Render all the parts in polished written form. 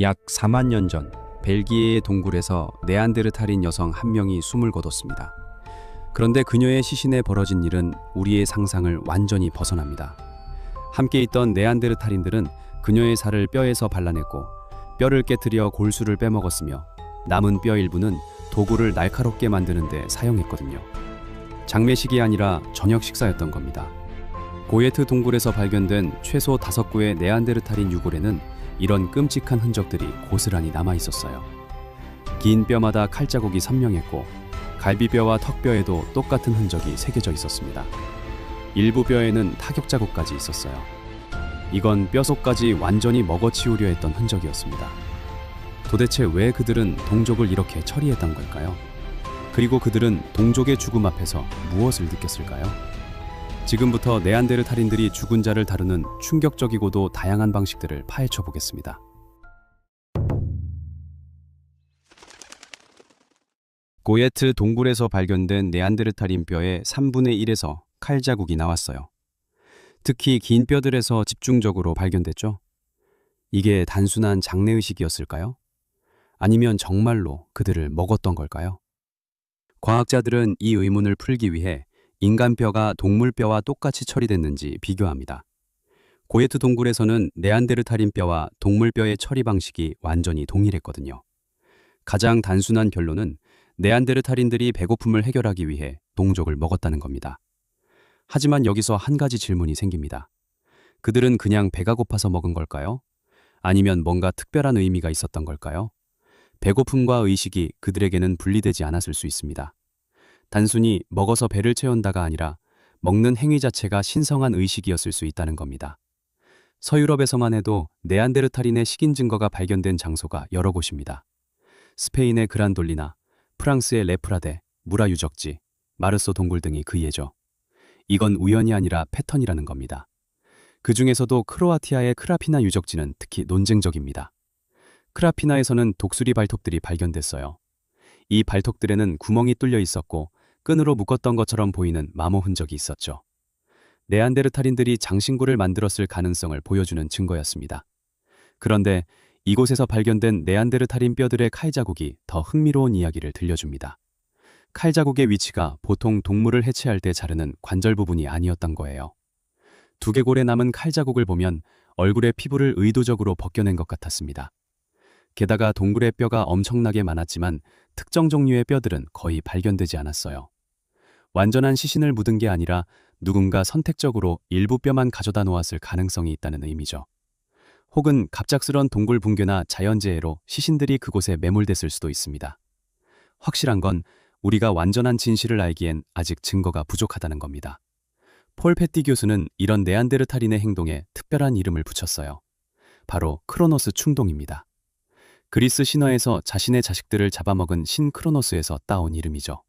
약 4만 년 전 벨기에의 동굴에서 네안데르탈인 여성 한 명이 숨을 거뒀습니다. 그런데 그녀의 시신에 벌어진 일은 우리의 상상을 완전히 벗어납니다. 함께 있던 네안데르탈인들은 그녀의 살을 뼈에서 발라냈고 뼈를 깨뜨려 골수를 빼먹었으며 남은 뼈 일부는 도구를 날카롭게 만드는 데 사용했거든요. 장례식이 아니라 저녁 식사였던 겁니다. 고예트 동굴에서 발견된 최소 5구의 네안데르탈인 유골에는 이런 끔찍한 흔적들이 고스란히 남아 있었어요. 긴 뼈마다 칼자국이 선명했고 갈비뼈와 턱뼈에도 똑같은 흔적이 새겨져 있었습니다. 일부 뼈에는 타격 자국까지 있었어요. 이건 뼈속까지 완전히 먹어치우려 했던 흔적이었습니다. 도대체 왜 그들은 동족을 이렇게 처리했던 걸까요? 그리고 그들은 동족의 죽음 앞에서 무엇을 느꼈을까요? 지금부터 네안데르탈인들이 죽은 자를 다루는 충격적이고도 다양한 방식들을 파헤쳐 보겠습니다. 고예트 동굴에서 발견된 네안데르탈인 뼈의 3분의 1에서 칼 자국이 나왔어요. 특히 긴 뼈들에서 집중적으로 발견됐죠. 이게 단순한 장례의식이었을까요? 아니면 정말로 그들을 먹었던 걸까요? 과학자들은 이 의문을 풀기 위해 인간 뼈가 동물 뼈와 똑같이 처리됐는지 비교합니다. 고예트 동굴에서는 네안데르탈인 뼈와 동물 뼈의 처리 방식이 완전히 동일했거든요. 가장 단순한 결론은 네안데르탈인들이 배고픔을 해결하기 위해 동족을 먹었다는 겁니다. 하지만 여기서 한 가지 질문이 생깁니다. 그들은 그냥 배가 고파서 먹은 걸까요? 아니면 뭔가 특별한 의미가 있었던 걸까요? 배고픔과 의식이 그들에게는 분리되지 않았을 수 있습니다. 단순히 먹어서 배를 채운다가 아니라 먹는 행위 자체가 신성한 의식이었을 수 있다는 겁니다. 서유럽에서만 해도 네안데르탈인의 식인 증거가 발견된 장소가 여러 곳입니다. 스페인의 그란돌리나 프랑스의 레프라데, 무라 유적지, 마르소 동굴 등이 그 예죠. 이건 우연이 아니라 패턴이라는 겁니다. 그 중에서도 크로아티아의 크라피나 유적지는 특히 논쟁적입니다. 크라피나에서는 독수리 발톱들이 발견됐어요. 이 발톱들에는 구멍이 뚫려 있었고 끈으로 묶었던 것처럼 보이는 마모 흔적이 있었죠. 네안데르탈인들이 장신구를 만들었을 가능성을 보여주는 증거였습니다. 그런데 이곳에서 발견된 네안데르탈인 뼈들의 칼 자국이 더 흥미로운 이야기를 들려줍니다. 칼 자국의 위치가 보통 동물을 해체할 때 자르는 관절 부분이 아니었던 거예요. 두개골에 남은 칼 자국을 보면 얼굴의 피부를 의도적으로 벗겨낸 것 같았습니다. 게다가 동굴의 뼈가 엄청나게 많았지만 특정 종류의 뼈들은 거의 발견되지 않았어요. 완전한 시신을 묻은 게 아니라 누군가 선택적으로 일부 뼈만 가져다 놓았을 가능성이 있다는 의미죠. 혹은 갑작스런 동굴 붕괴나 자연재해로 시신들이 그곳에 매몰됐을 수도 있습니다. 확실한 건 우리가 완전한 진실을 알기엔 아직 증거가 부족하다는 겁니다. 폴 패티 교수는 이런 네안데르탈인의 행동에 특별한 이름을 붙였어요. 바로 크로노스 충동입니다. 그리스 신화에서 자신의 자식들을 잡아먹은 신 크로노스에서 따온 이름이죠.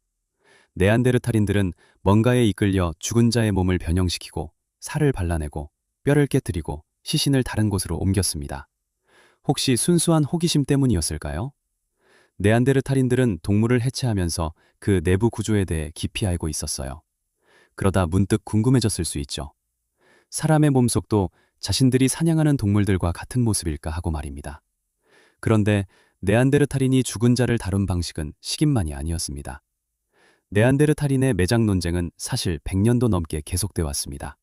네안데르탈인들은 뭔가에 이끌려 죽은 자의 몸을 변형시키고 살을 발라내고 뼈를 깨뜨리고 시신을 다른 곳으로 옮겼습니다. 혹시 순수한 호기심 때문이었을까요? 네안데르탈인들은 동물을 해체하면서 그 내부 구조에 대해 깊이 알고 있었어요. 그러다 문득 궁금해졌을 수 있죠. 사람의 몸속도 자신들이 사냥하는 동물들과 같은 모습일까 하고 말입니다. 그런데 네안데르탈인이 죽은 자를 다룬 방식은 식인만이 아니었습니다. 네안데르탈인의 매장 논쟁은 사실 100년도 넘게 계속돼 왔습니다.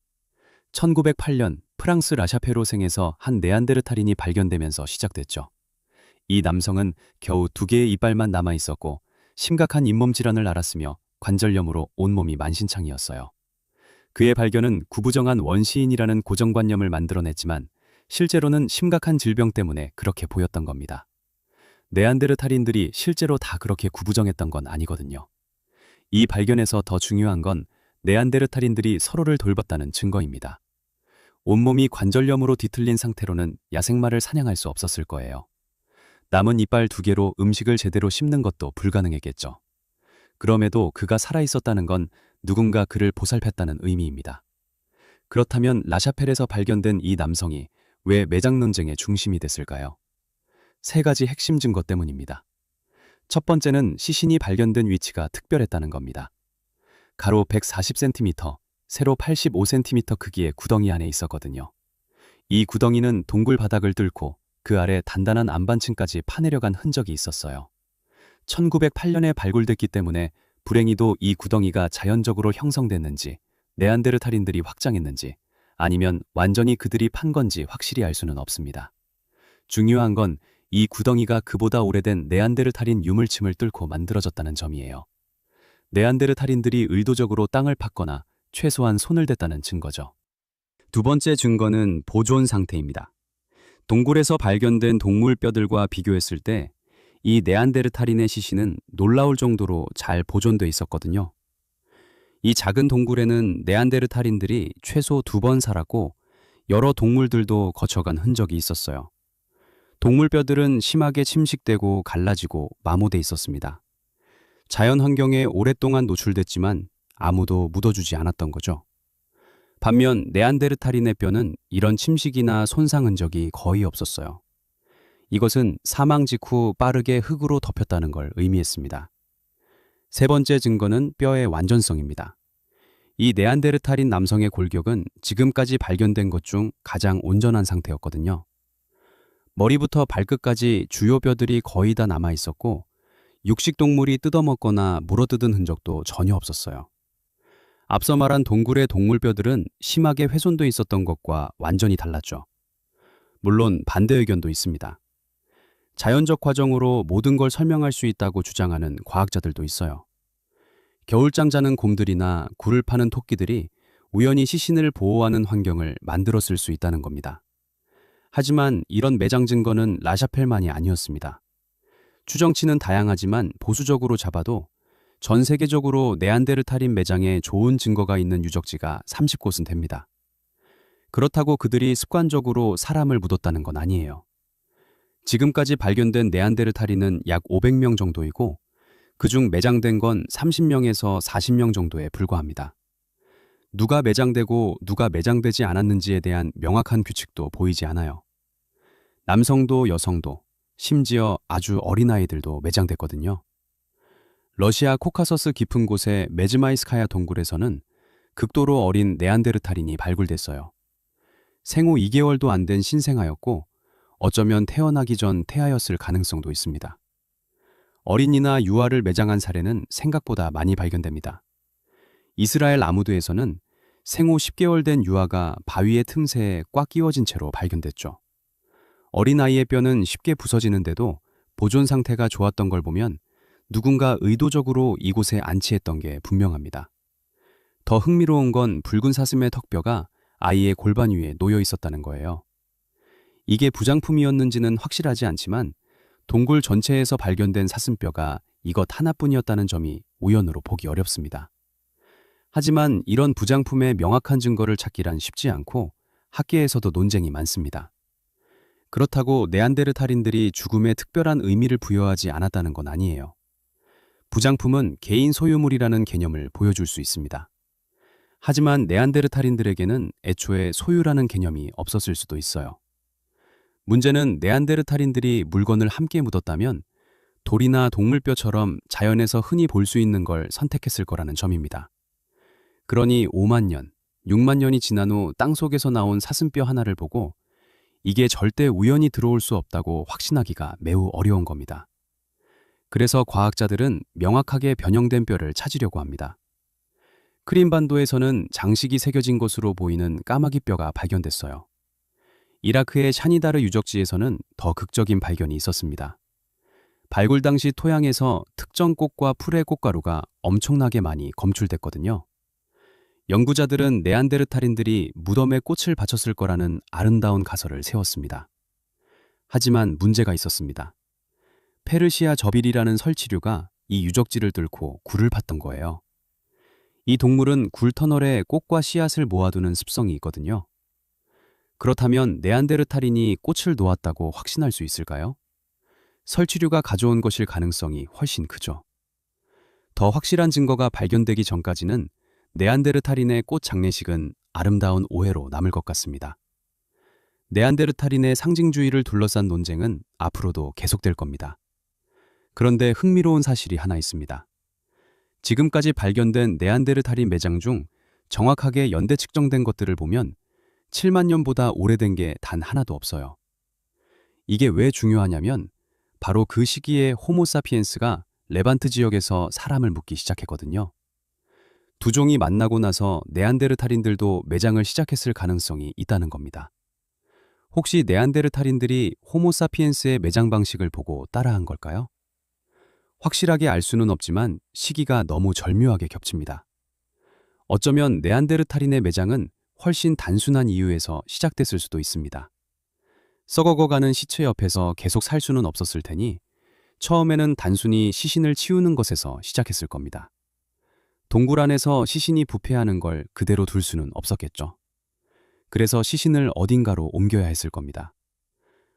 1908년 프랑스 라샤페로생에서 한 네안데르탈인이 발견되면서 시작됐죠. 이 남성은 겨우 2개의 이빨만 남아 있었고 심각한 잇몸 질환을 앓았으며 관절염으로 온몸이 만신창이었어요. 그의 발견은 구부정한 원시인이라는 고정관념을 만들어냈지만 실제로는 심각한 질병 때문에 그렇게 보였던 겁니다. 네안데르탈인들이 실제로 다 그렇게 구부정했던 건 아니거든요. 이 발견에서 더 중요한 건 네안데르탈인들이 서로를 돌봤다는 증거입니다. 온몸이 관절염으로 뒤틀린 상태로는 야생마를 사냥할 수 없었을 거예요. 남은 이빨 2개로 음식을 제대로 씹는 것도 불가능했겠죠. 그럼에도 그가 살아있었다는 건 누군가 그를 보살폈다는 의미입니다. 그렇다면 라샤펠에서 발견된 이 남성이 왜 매장 논쟁의 중심이 됐을까요? 3가지 핵심 증거 때문입니다. 첫 번째는 시신이 발견된 위치가 특별했다는 겁니다. 가로 140cm, 세로 85cm 크기의 구덩이 안에 있었거든요. 이 구덩이는 동굴 바닥을 뚫고 그 아래 단단한 안반층까지 파내려간 흔적이 있었어요. 1908년에 발굴됐기 때문에 불행히도 이 구덩이가 자연적으로 형성됐는지, 네안데르탈인들이 확장했는지, 아니면 완전히 그들이 판 건지 확실히 알 수는 없습니다. 중요한 건 이 구덩이가 그보다 오래된 네안데르탈인 유물침을 뚫고 만들어졌다는 점이에요. 네안데르탈인들이 의도적으로 땅을 팠거나 최소한 손을 댔다는 증거죠. 두 번째 증거는 보존 상태입니다. 동굴에서 발견된 동물 뼈들과 비교했을 때 이 네안데르탈인의 시신은 놀라울 정도로 잘 보존돼 있었거든요. 이 작은 동굴에는 네안데르탈인들이 최소 2번 살았고 여러 동물들도 거쳐간 흔적이 있었어요. 동물 뼈들은 심하게 침식되고 갈라지고 마모돼 있었습니다. 자연 환경에 오랫동안 노출됐지만 아무도 묻어주지 않았던 거죠. 반면 네안데르탈인의 뼈는 이런 침식이나 손상 흔적이 거의 없었어요. 이것은 사망 직후 빠르게 흙으로 덮였다는 걸 의미했습니다. 세 번째 증거는 뼈의 완전성입니다. 이 네안데르탈인 남성의 골격은 지금까지 발견된 것 중 가장 온전한 상태였거든요. 머리부터 발끝까지 주요 뼈들이 거의 다 남아 있었고 육식동물이 뜯어먹거나 물어뜯은 흔적도 전혀 없었어요. 앞서 말한 동굴의 동물 뼈들은 심하게 훼손돼 있었던 것과 완전히 달랐죠. 물론 반대 의견도 있습니다. 자연적 과정으로 모든 걸 설명할 수 있다고 주장하는 과학자들도 있어요. 겨울잠 자는 곰들이나 굴을 파는 토끼들이 우연히 시신을 보호하는 환경을 만들었을 수 있다는 겁니다. 하지만 이런 매장 증거는 라샤펠만이 아니었습니다. 추정치는 다양하지만 보수적으로 잡아도 전 세계적으로 네안데르탈인 매장에 좋은 증거가 있는 유적지가 30곳은 됩니다. 그렇다고 그들이 습관적으로 사람을 묻었다는 건 아니에요. 지금까지 발견된 네안데르탈인은 약 500명 정도이고 그중 매장된 건 30명에서 40명 정도에 불과합니다. 누가 매장되고 누가 매장되지 않았는지에 대한 명확한 규칙도 보이지 않아요. 남성도 여성도 심지어 아주 어린아이들도 매장됐거든요. 러시아 코카서스 깊은 곳의 메즈마이스카야 동굴에서는 극도로 어린 네안데르탈인이 발굴됐어요. 생후 2개월도 안 된 신생아였고 어쩌면 태어나기 전 태아였을 가능성도 있습니다. 어린이나 유아를 매장한 사례는 생각보다 많이 발견됩니다. 이스라엘 아무드에서는 생후 10개월 된 유아가 바위의 틈새에 꽉 끼워진 채로 발견됐죠. 어린아이의 뼈는 쉽게 부서지는데도 보존 상태가 좋았던 걸 보면 누군가 의도적으로 이곳에 안치했던 게 분명합니다. 더 흥미로운 건 붉은 사슴의 턱뼈가 아이의 골반 위에 놓여 있었다는 거예요. 이게 부장품이었는지는 확실하지 않지만 동굴 전체에서 발견된 사슴뼈가 이것 하나뿐이었다는 점이 우연으로 보기 어렵습니다. 하지만 이런 부장품의 명확한 증거를 찾기란 쉽지 않고 학계에서도 논쟁이 많습니다. 그렇다고 네안데르탈인들이 죽음에 특별한 의미를 부여하지 않았다는 건 아니에요. 부장품은 개인 소유물이라는 개념을 보여줄 수 있습니다. 하지만 네안데르탈인들에게는 애초에 소유라는 개념이 없었을 수도 있어요. 문제는 네안데르탈인들이 물건을 함께 묻었다면 돌이나 동물뼈처럼 자연에서 흔히 볼 수 있는 걸 선택했을 거라는 점입니다. 그러니 5만 년, 6만 년이 지난 후 땅속에서 나온 사슴뼈 하나를 보고 이게 절대 우연히 들어올 수 없다고 확신하기가 매우 어려운 겁니다. 그래서 과학자들은 명확하게 변형된 뼈를 찾으려고 합니다. 크림반도에서는 장식이 새겨진 것으로 보이는 까마귀 뼈가 발견됐어요. 이라크의 샤니다르 유적지에서는 더 극적인 발견이 있었습니다. 발굴 당시 토양에서 특정 꽃과 풀의 꽃가루가 엄청나게 많이 검출됐거든요. 연구자들은 네안데르탈인들이 무덤에 꽃을 바쳤을 거라는 아름다운 가설을 세웠습니다. 하지만 문제가 있었습니다. 페르시아 저빌이라는 설치류가 이 유적지를 뚫고 굴을 팠던 거예요. 이 동물은 굴 터널에 꽃과 씨앗을 모아두는 습성이 있거든요. 그렇다면 네안데르탈인이 꽃을 놓았다고 확신할 수 있을까요? 설치류가 가져온 것일 가능성이 훨씬 크죠. 더 확실한 증거가 발견되기 전까지는 네안데르탈인의 꽃 장례식은 아름다운 오해로 남을 것 같습니다. 네안데르탈인의 상징주의를 둘러싼 논쟁은 앞으로도 계속될 겁니다. 그런데 흥미로운 사실이 하나 있습니다. 지금까지 발견된 네안데르탈인 매장 중 정확하게 연대 측정된 것들을 보면 7만 년보다 오래된 게 단 하나도 없어요. 이게 왜 중요하냐면 바로 그 시기에 호모사피엔스가 레반트 지역에서 사람을 묻기 시작했거든요. 두 종이 만나고 나서 네안데르탈인들도 매장을 시작했을 가능성이 있다는 겁니다. 혹시 네안데르탈인들이 호모사피엔스의 매장 방식을 보고 따라한 걸까요? 확실하게 알 수는 없지만 시기가 너무 절묘하게 겹칩니다. 어쩌면 네안데르탈인의 매장은 훨씬 단순한 이유에서 시작됐을 수도 있습니다. 썩어가는 시체 옆에서 계속 살 수는 없었을 테니 처음에는 단순히 시신을 치우는 것에서 시작했을 겁니다. 동굴 안에서 시신이 부패하는 걸 그대로 둘 수는 없었겠죠. 그래서 시신을 어딘가로 옮겨야 했을 겁니다.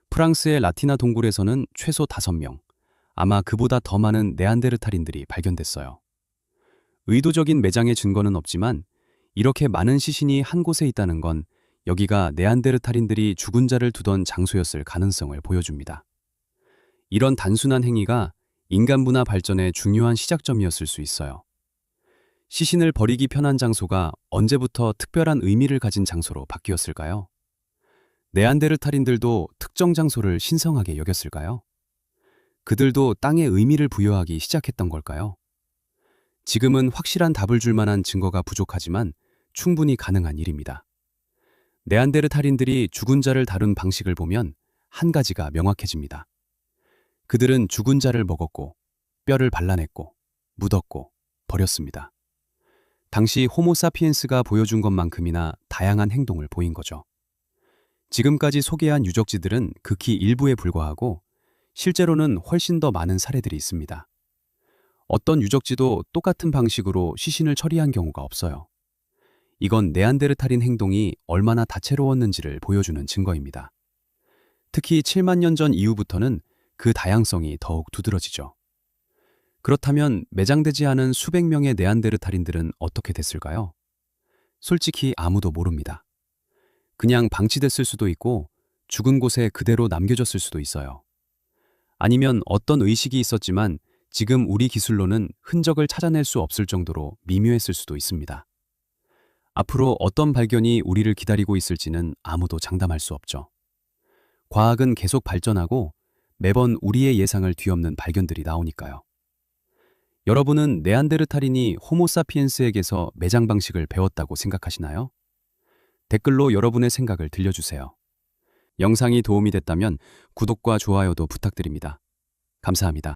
프랑스의 라티나 동굴에서는 최소 5명, 아마 그보다 더 많은 네안데르탈인들이 발견됐어요. 의도적인 매장의 증거는 없지만 이렇게 많은 시신이 한 곳에 있다는 건 여기가 네안데르탈인들이 죽은 자를 두던 장소였을 가능성을 보여줍니다. 이런 단순한 행위가 인간 문화 발전의 중요한 시작점이었을 수 있어요. 시신을 버리기 편한 장소가 언제부터 특별한 의미를 가진 장소로 바뀌었을까요? 네안데르탈인들도 특정 장소를 신성하게 여겼을까요? 그들도 땅에 의미를 부여하기 시작했던 걸까요? 지금은 확실한 답을 줄 만한 증거가 부족하지만 충분히 가능한 일입니다. 네안데르탈인들이 죽은 자를 다룬 방식을 보면 한 가지가 명확해집니다. 그들은 죽은 자를 먹었고, 뼈를 발라냈고, 묻었고, 버렸습니다. 당시 호모사피엔스가 보여준 것만큼이나 다양한 행동을 보인 거죠. 지금까지 소개한 유적지들은 극히 일부에 불과하고 실제로는 훨씬 더 많은 사례들이 있습니다. 어떤 유적지도 똑같은 방식으로 시신을 처리한 경우가 없어요. 이건 네안데르탈인 행동이 얼마나 다채로웠는지를 보여주는 증거입니다. 특히 7만 년 전 이후부터는 그 다양성이 더욱 두드러지죠. 그렇다면 매장되지 않은 수백 명의 네안데르탈인들은 어떻게 됐을까요? 솔직히 아무도 모릅니다. 그냥 방치됐을 수도 있고 죽은 곳에 그대로 남겨졌을 수도 있어요. 아니면 어떤 의식이 있었지만 지금 우리 기술로는 흔적을 찾아낼 수 없을 정도로 미묘했을 수도 있습니다. 앞으로 어떤 발견이 우리를 기다리고 있을지는 아무도 장담할 수 없죠. 과학은 계속 발전하고 매번 우리의 예상을 뒤엎는 발견들이 나오니까요. 여러분은 네안데르탈인이 호모사피엔스에게서 매장 방식을 배웠다고 생각하시나요? 댓글로 여러분의 생각을 들려주세요. 영상이 도움이 됐다면 구독과 좋아요도 부탁드립니다. 감사합니다.